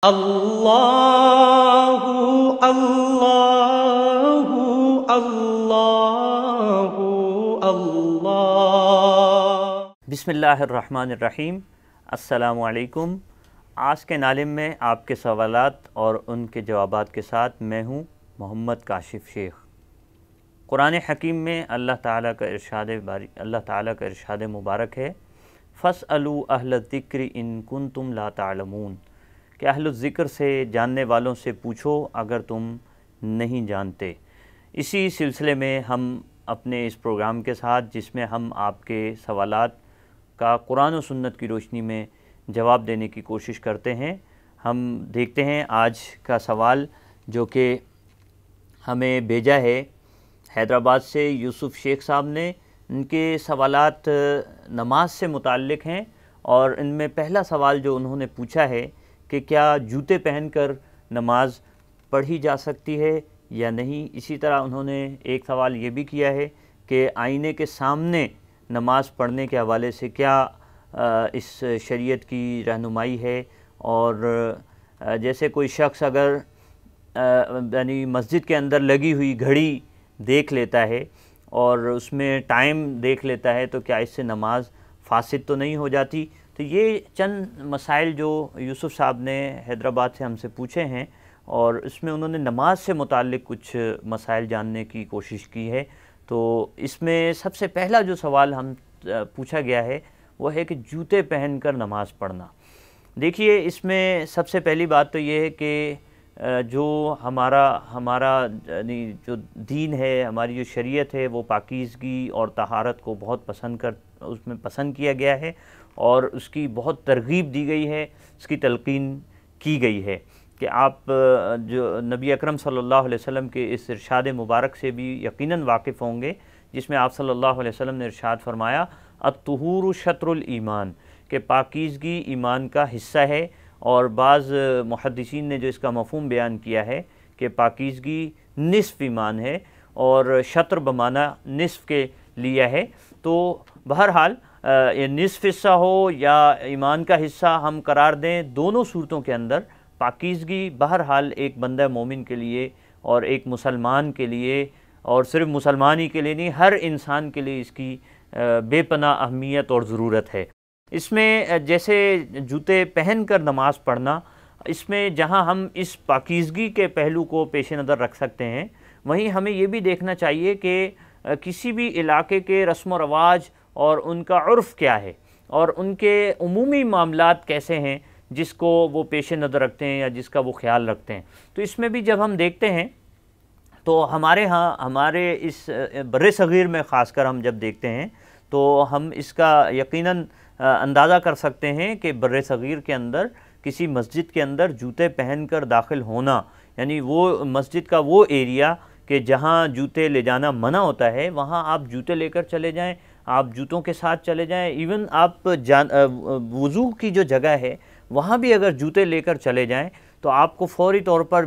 اللہ اللہ اللہ اللہ۔ بسم اللہ الرحمن الرحیم۔ السلام علیکم۔ آج کے نالم میں آپ کے سوالات اور ان کے جوابات کے ساتھ میں ہوں محمد کاشف شیخ۔ قرآن حکیم میں اللہ تعالیٰ کا ارشاد مبارک ہے، فَاسْأَلُوا أَهْلَ الذِّكْرِ إِن كُنتُمْ لَا تَعْلَمُونَ، کہ اہل الذکر سے، جاننے والوں سے پوچھو اگر تم نہیں جانتے۔ اسی سلسلے میں ہم اپنے اس پروگرام کے ساتھ، جس میں ہم آپ کے سوالات کا قرآن و سنت کی روشنی میں جواب دینے کی کوشش کرتے ہیں، ہم دیکھتے ہیں آج کا سوال جو کہ ہمیں بھیجا ہے حیدرآباد سے یوسف شیخ صاحب نے۔ ان کے سوالات نماز سے متعلق ہیں، اور ان میں پہلا سوال جو انہوں نے پوچھا ہے کہ کیا جوتے پہن کر نماز پڑھی جا سکتی ہے یا نہیں۔ اسی طرح انہوں نے ایک سوال یہ بھی کیا ہے کہ آئینے کے سامنے نماز پڑھنے کے حوالے سے کیا اس شریعت کی رہنمائی ہے، اور جیسے کوئی شخص اگر یعنی مسجد کے اندر لگی ہوئی گھڑی دیکھ لیتا ہے اور اس میں ٹائم دیکھ لیتا ہے تو کیا اس سے نماز فاسد تو نہیں ہو جاتی۔ تو یہ چند مسائل جو یوسف صاحب نے حیدرآباد سے ہم سے پوچھے ہیں، اور اس میں انہوں نے نماز سے متعلق کچھ مسائل جاننے کی کوشش کی ہے۔ تو اس میں سب سے پہلا جو سوال ہم پوچھا گیا ہے وہ ہے کہ جوتے پہن کر نماز پڑھنا۔ دیکھیے، اس میں سب سے پہلی بات تو یہ ہے کہ جو ہمارا یعنی جو دین ہے، ہماری جو شریعت ہے، وہ پاکیزگی اور طہارت کو بہت اس میں پسند کیا گیا ہے، اور اس کی بہت ترغیب دی گئی ہے، اس کی تلقین کی گئی ہے کہ آپ جو نبی اکرم صلی اللہ علیہ وسلم کے اس ارشاد مبارک سے بھی یقیناً واقف ہوں گے، جس میں آپ صلی اللہ علیہ وسلم نے ارشاد فرمایا، الطہور شطر الایمان، کہ پاکیزگی ایمان کا حصہ ہے۔ اور بعض محدثین نے جو اس کا مفہوم بیان کیا ہے کہ پاکیزگی نصف ایمان ہے، اور شطر بمعنی نصف کے لیا ہے۔ تو بہرحال یہ نصف حصہ ہو یا ایمان کا حصہ ہم قرار دیں، دونوں صورتوں کے اندر پاکیزگی بہرحال ایک بندہ مومن کے لیے اور ایک مسلمان کے لیے، اور صرف مسلمان ہی کے لیے نہیں، ہر انسان کے لیے اس کی بے پناہ اہمیت اور ضرورت ہے۔ اس میں جیسے جوتے پہن کر نماز پڑھنا، اس میں جہاں ہم اس پاکیزگی کے پہلو کو پیش نظر رکھ سکتے ہیں، وہیں ہمیں یہ بھی دیکھنا چاہیے کہ کسی بھی علاقے کے رسم و رواج اور ان کا عرف کیا ہے، اور ان کے عمومی معاملات کیسے ہیں جس کو وہ پیش نظر رکھتے ہیں یا جس کا وہ خیال رکھتے ہیں۔ تو اس میں بھی جب ہم دیکھتے ہیں تو ہمارے اس بر صغیر میں خاص کر ہم جب دیکھتے ہیں تو ہم اس کا یقیناً اندازہ کر سکتے ہیں کہ بر صغیر کے اندر کسی مسجد کے اندر جوتے پہن کر داخل ہونا، یعنی وہ مسجد کا وہ ایریا کہ جہاں جوتے لے جانا منع ہوتا ہے، وہاں آپ جوتے لے کر چلے جائیں، آپ جوتوں کے ساتھ چلے جائیں، ایون آپ وضو کی جو جگہ ہے وہاں بھی اگر جوتے لے کر چلے جائیں تو آپ کو فوری طور پر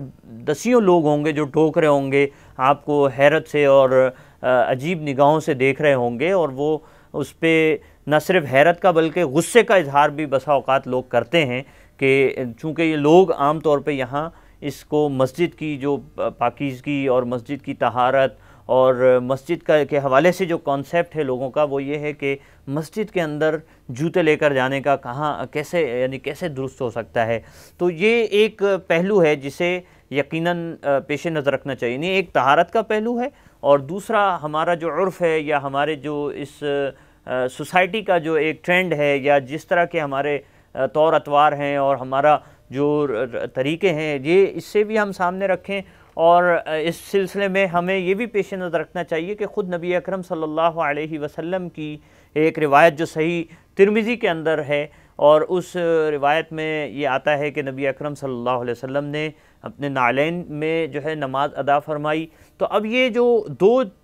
دسیوں لوگ ہوں گے جو ٹوک رہے ہوں گے، آپ کو حیرت سے اور عجیب نگاہوں سے دیکھ رہے ہوں گے، اور وہ اس پہ نہ صرف حیرت کا بلکہ غصے کا اظہار بھی بسا اوقات لوگ کرتے ہیں کہ چونکہ یہ لوگ عام طور پہ یہاں اس کو مسجد کی جو پاکیزگی اور مسجد کی طہارت اور مسجد کے حوالے سے جو کانسیپٹ ہے لوگوں کا، وہ یہ ہے کہ مسجد کے اندر جوتے لے کر جانے کا کیسے درست ہو سکتا ہے۔ تو یہ ایک پہلو ہے جسے یقیناً پیش نظر رکھنا چاہیے، نہیں ایک طہارت کا پہلو ہے، اور دوسرا ہمارا جو عرف ہے یا ہمارے جو اس سوسائٹی کا جو ایک ٹرینڈ ہے، یا جس طرح کے ہمارے طور اطوار ہیں اور ہمارا جو طریقے ہیں، یہ اس سے بھی ہم سامنے رکھیں۔ اور اس سلسلے میں ہمیں یہ بھی پیش نظر رکھنا چاہیے کہ خود نبی اکرم صلی اللہ علیہ وسلم کی ایک روایت جو صحیح ترمذی کے اندر ہے، اور اس روایت میں یہ آتا ہے کہ نبی اکرم صلی اللہ علیہ وسلم نے اپنے نعلین میں جو ہے نماز ادا فرمائی۔ تو اب یہ جو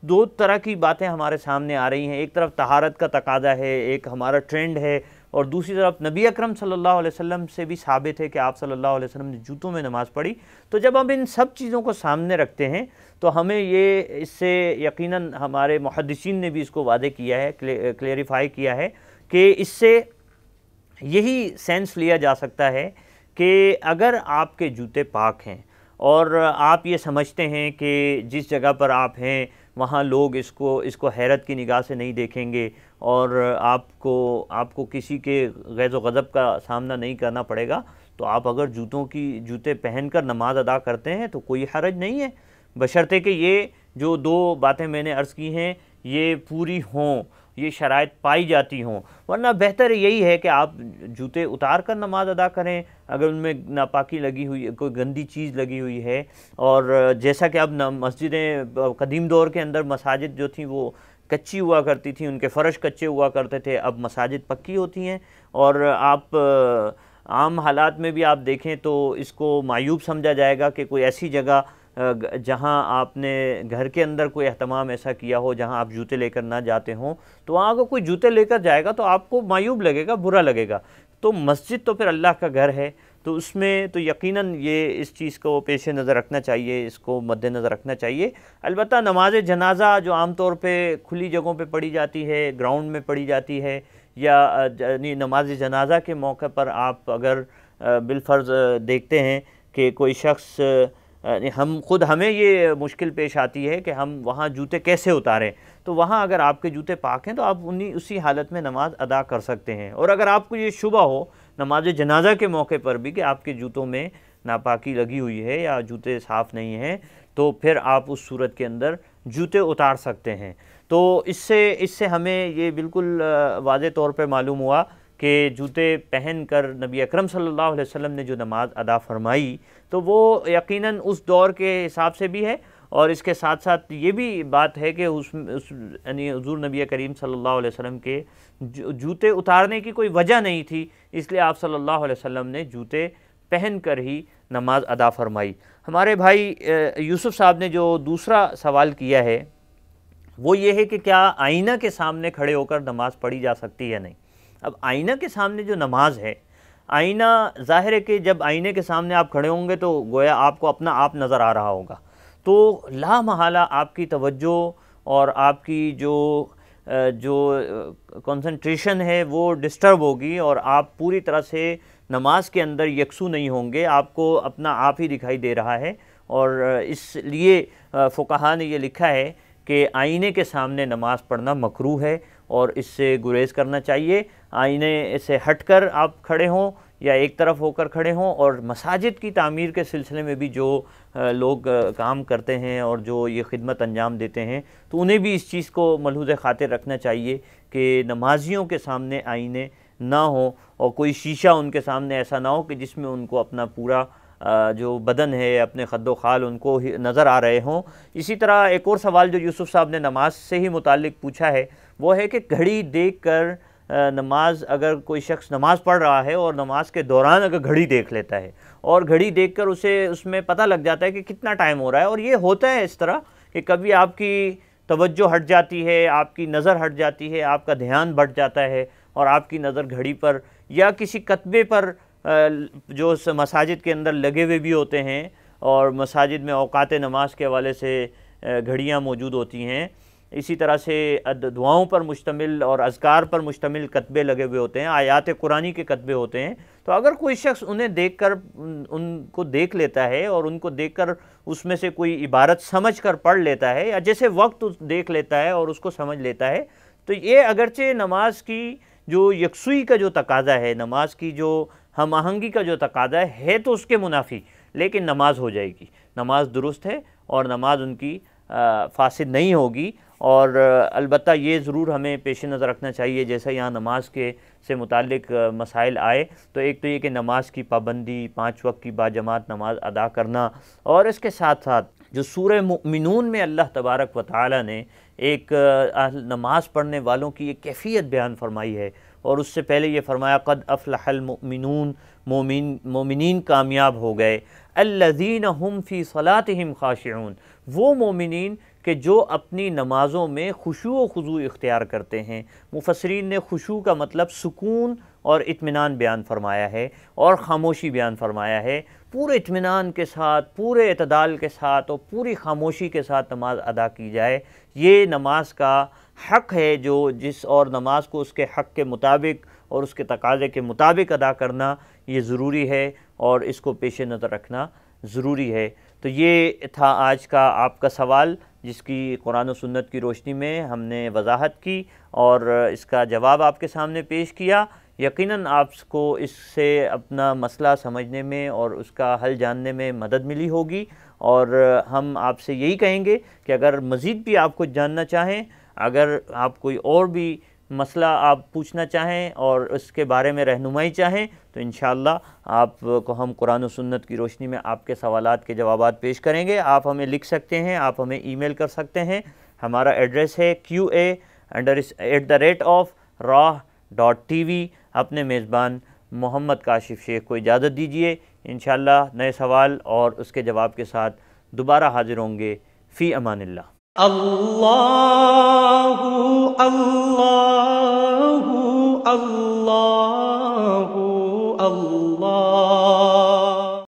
دو طرح کی باتیں ہمارے سامنے آ رہی ہیں، ایک طرف طہارت کا تقاضا ہے، ایک ہمارا ٹرینڈ ہے، اور دوسری طرف نبی اکرم صلی اللہ علیہ وسلم سے بھی ثابت ہے کہ آپ صلی اللہ علیہ وسلم نے جوتوں میں نماز پڑھی۔ تو جب ہم ان سب چیزوں کو سامنے رکھتے ہیں تو ہمیں یہ اس سے یقیناً ہمارے محدثین نے بھی اس کو واضح کیا ہے، کلیریفائی کیا ہے کہ اس سے یہی سینس لیا جا سکتا ہے کہ اگر آپ کے جوتے پاک ہیں اور آپ یہ سمجھتے ہیں کہ جس جگہ پر آپ ہیں وہاں لوگ اس کو حیرت کی نگاہ سے نہیں دیکھیں گے اور آپ کو کسی کے غیظ و غضب کا سامنا نہیں کرنا پڑے گا، تو آپ اگر جوتے پہن کر نماز ادا کرتے ہیں تو کوئی حرج نہیں ہے، بشرطے کہ یہ جو دو باتیں میں نے عرض کی ہیں یہ پوری ہوں، یہ شرائط پائی جاتی ہوں، ورنہ بہتر یہی ہے کہ آپ جوتے اتار کر نماز ادا کریں اگر ان میں ناپاکی لگی ہوئی، کوئی گندی چیز لگی ہوئی ہے۔ اور جیسا کہ اب مسجدیں قدیم دور کے اندر مساجد جو تھیں وہ کچی ہوا کرتی تھیں، ان کے فرش کچے ہوا کرتے تھے، اب مساجد پکی ہوتی ہیں، اور آپ عام حالات میں بھی آپ دیکھیں تو اس کو معیوب سمجھا جائے گا کہ کوئی ایسی جگہ جہاں آپ نے گھر کے اندر کوئی اہتمام ایسا کیا ہو جہاں آپ جوتے لے کر نہ جاتے ہوں، تو وہاں اگر کوئی جوتے لے کر جائے گا تو آپ کو معیوب لگے گا، برا لگے گا۔ تو مسجد تو پھر اللہ کا گھر ہے، تو اس میں تو یقیناً یہ اس چیز کو پیش نظر رکھنا چاہیے، اس کو مد نظر رکھنا چاہیے۔ البتہ نماز جنازہ جو عام طور پہ کھلی جگہوں پہ پڑھی جاتی ہے، گراؤنڈ میں پڑھی جاتی ہے، یا نماز جنازہ کے موقع پر آپ اگر بالفرض دیکھتے ہیں کہ کوئی شخص ہمیں یہ مشکل پیش آتی ہے کہ ہم وہاں جوتے کیسے اتاریں، تو وہاں اگر آپ کے جوتے پاک ہیں تو آپ اسی حالت میں نماز ادا کر سکتے ہیں۔ اور اگر آپ کو یہ شبہ ہو نماز جنازہ کے موقع پر بھی کہ آپ کے جوتوں میں ناپاکی لگی ہوئی ہے یا جوتے صاف نہیں ہیں، تو پھر آپ اس صورت کے اندر جوتے اتار سکتے ہیں۔ تو اس سے ہمیں یہ بالکل واضح طور پہ معلوم ہوا کہ جوتے پہن کر نبی اکرم صلی اللہ علیہ وسلم نے جو نماز ادا فرمائی تو وہ یقیناً اس دور کے حساب سے بھی ہے، اور اس کے ساتھ ساتھ یہ بھی بات ہے کہ یعنی حضور نبی کریم صلی اللہ علیہ وسلم کے جوتے اتارنے کی کوئی وجہ نہیں تھی، اس لیے آپ صلی اللہ علیہ وسلم نے جوتے پہن کر ہی نماز ادا فرمائی۔ ہمارے بھائی یوسف صاحب نے جو دوسرا سوال کیا ہے وہ یہ ہے کہ کیا آئینہ کے سامنے کھڑے ہو کر نماز پڑھی جا سکتی ہے؟ نہیں۔ اب آئینہ کے سامنے جو نماز ہے، آئینہ ظاہر ہے کہ جب آئینے کے سامنے آپ کھڑے ہوں گے تو گویا آپ کو اپنا آپ نظر آ رہا ہوگا، تو لا محالہ آپ کی توجہ اور آپ کی جو کنسنٹریشن ہے وہ ڈسٹرب ہوگی، اور آپ پوری طرح سے نماز کے اندر یکسو نہیں ہوں گے، آپ کو اپنا آپ ہی دکھائی دے رہا ہے۔ اور اس لیے فقہاء نے یہ لکھا ہے کہ آئینے کے سامنے نماز پڑھنا مکروہ ہے اور اس سے گریز کرنا چاہیے۔ آئینے سے ہٹ کر آپ کھڑے ہوں یا ایک طرف ہو کر کھڑے ہوں، اور مساجد کی تعمیر کے سلسلے میں بھی جو لوگ کام کرتے ہیں اور جو یہ خدمت انجام دیتے ہیں تو انہیں بھی اس چیز کو ملحوظ خاطر رکھنا چاہیے کہ نمازیوں کے سامنے آئینے نہ ہوں، اور کوئی شیشہ ان کے سامنے ایسا نہ ہو کہ جس میں ان کو اپنا پورا جو بدن ہے، اپنے خد و خال ان کو نظر آ رہے ہوں۔ اسی طرح ایک اور سوال جو یوسف صاحب نے نماز سے ہی متعلق پوچھا ہے وہ ہے کہ گھڑی دیکھ کر نماز، اگر کوئی شخص نماز پڑھ رہا ہے اور نماز کے دوران اگر گھڑی دیکھ لیتا ہے اور گھڑی دیکھ کر اس میں پتہ لگ جاتا ہے کہ کتنا ٹائم ہو رہا ہے، اور یہ ہوتا ہے اس طرح کہ کبھی آپ کی توجہ ہٹ جاتی ہے، آپ کی نظر ہٹ جاتی ہے، آپ کا دھیان بٹ جاتا ہے اور آپ کی نظر گھڑی پر یا کسی کتبے پر جو مساجد کے اندر لگے ہوئے بھی ہوتے ہیں، اور مساجد میں اوقات نماز کے حوالے سے گھڑیاں موجود ہوتی ہیں، اسی طرح سے دعاؤں پر مشتمل اور اذکار پر مشتمل کتبے لگے ہوئے ہوتے ہیں، آیات قرآنی کے کتبے ہوتے ہیں۔ تو اگر کوئی شخص انہیں دیکھ کر ان کو دیکھ لیتا ہے اور ان کو دیکھ کر اس میں سے کوئی عبارت سمجھ کر پڑھ لیتا ہے، یا جیسے وقت دیکھ لیتا ہے اور اس کو سمجھ لیتا ہے، تو یہ اگرچہ نماز کی جو یکسوئی کا جو تقاضا ہے، نماز کی جو ہم آہنگی کا جو تقاضا ہے تو اس کے منافی، لیکن نماز ہو جائے گی، نماز درست ہے اور نماز ان کی فاسد نہیں ہوگی۔ اور البتہ یہ ضرور ہمیں پیش نظر رکھنا چاہیے، جیسا یہاں نماز سے متعلق مسائل آئے، تو ایک تو یہ کہ نماز کی پابندی، 5 وقت کی باجماعت نماز ادا کرنا، اور اس کے ساتھ ساتھ جو سورہ مؤمنون میں اللہ تبارک و تعالی نے ایک نماز پڑھنے والوں کی ایک کیفیت بیان فرمائی ہے، اور اس سے پہلے یہ فرمایا قد افلح المؤمنون، مومنین کامیاب ہو گئے، الذین هم فی صلاتہم خاشعون، وہ مومنین کہ جو اپنی نمازوں میں خشوع و خضوع اختیار کرتے ہیں۔ مفسرین نے خشوع کا مطلب سکون اور اطمینان بیان فرمایا ہے، اور خاموشی بیان فرمایا ہے۔ پورے اطمینان کے ساتھ، پورے اعتدال کے ساتھ اور پوری خاموشی کے ساتھ نماز ادا کی جائے، یہ نماز کا حق ہے، اور نماز کو اس کے حق کے مطابق اور اس کے تقاضے کے مطابق ادا کرنا یہ ضروری ہے۔ اور اس کو پیش نظر رکھنا ضروری ہے۔ تو یہ تھا آج کا آپ کا سوال، جس کی قرآن و سنت کی روشنی میں ہم نے وضاحت کی اور اس کا جواب آپ کے سامنے پیش کیا۔ یقیناً آپ کو اس سے اپنا مسئلہ سمجھنے میں اور اس کا حل جاننے میں مدد ملی ہوگی، اور ہم آپ سے یہی کہیں گے کہ اگر مزید بھی آپ کچھ جاننا چاہیں، اگر آپ کوئی اور بھی مسئلہ آپ پوچھنا چاہیں اور اس کے بارے میں رہنمائی چاہیں، تو انشاءاللہ آپ کو ہم قرآن و سنت کی روشنی میں آپ کے سوالات کے جوابات پیش کریں گے۔ آپ ہمیں لکھ سکتے ہیں، آپ ہمیں ای میل کر سکتے ہیں۔ ہمارا ایڈریس ہے qa@raw.tv۔ اپنے میزبان محمد کاشف شیخ کو اجازت دیجیے، انشاءاللہ نئے سوال اور اس کے جواب کے ساتھ دوبارہ حاضر ہوں گے۔ فی امان اللہ۔ اللہ اللہ اللہ اللہ